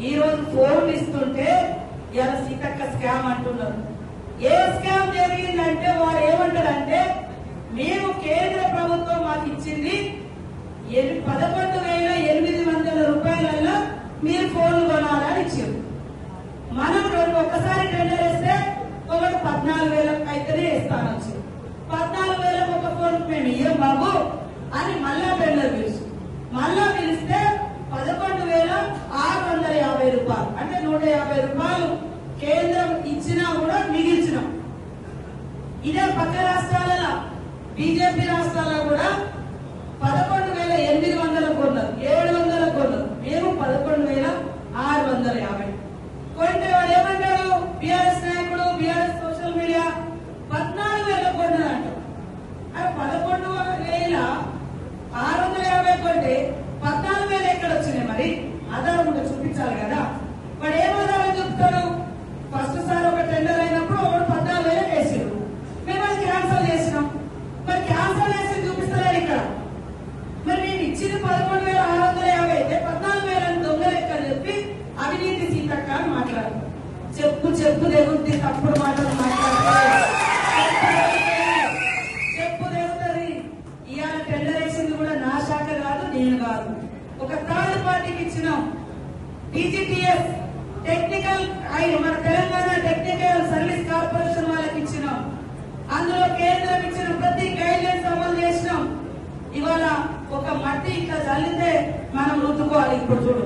ఈ రోజు ఫోన్లు ఇస్తుంటే ఇలా సీతక్క స్కామ్ అంటున్నారు. ఏ స్కామ్ జరిగిందంటే వారు ఏమంటారంటే మేము కేంద్ర ప్రభుత్వం మాకు ఇచ్చింది 11,800 రూపాయలలో మీరు ఫోన్లు కొనాలని ఇచ్చారు. మనం ఒక్కసారి టెండర్ వేస్తే ఒకటి 14,000 అయితేనే ఇస్తాను వచ్చి 14,000 ఒక ఫోన్ మేము ఇయ్యం బాబు అని మళ్ళా టెండర్ పిలుసు. మళ్ళా పిలిస్తే 11,650 రూపాయలు అంటే 150 రూపాయలు కేంద్రం ఇచ్చినా కూడా మిగిల్చినాం. ఇదే పక్క రాష్ట్రాలలో బీజేపీ రాష్ట్రాల్లో కూడా 11,800 కొన్నారు, 700 కొన్నారు. మేము 11,650 కొంటే వాడు ఏమంటాడు బీఆర్ఎస్ నాయకుడు బీఆర్ఎస్ సోషల్ మీడియా 14,000 కొన్నారు అంటారు. అది 11,650 కొంటే 14,000 ఎక్కడ వచ్చినాయి? మరి ఆధారం ఉంటే చూపించాలి కదా. వాడు ఏం ఆధారం చెప్తాడు? ఫస్ట్ సార్ ఒక టెండర్ అయినప్పుడు ఒకడు 14,000 వేసాడు, మేము అది క్యాన్సల్ చేసినాం. మరి క్యాన్సల్ చేసి చూపిస్తలేరు ఇక్కడ. మరి మేము ఇచ్చింది 11,650 అయితే 14,000 దొంగ లెక్క చెప్పి అవినీతి సీతక్క అని మాట్లాడు. చెప్పు తెగుద్ది, తప్పుడు మాటలు మాట్లాడితే చెప్పు తెగుతుంది. ఇవాళ టెండర్ వేసింది కూడా నా శాఖ కాదు, నేను కాదు, ఒక థర్డ్ పార్టీకి ఇచ్చినాం. టీజీటీఎస్ టెక్నికల్ మన తెలంగాణ టెక్నికల్ సర్వీస్ కార్పొరేషన్ వాళ్ళకి ఇచ్చినాం. అందులో కేంద్రం ఇచ్చిన ప్రతి గైడ్ లైన్స్ అమలు చేసినాం. ఇవాళ ఒక మట్టి ఇట్లా చల్లితే మనం రుద్దుకోవాలి. ఇప్పుడు చూడు.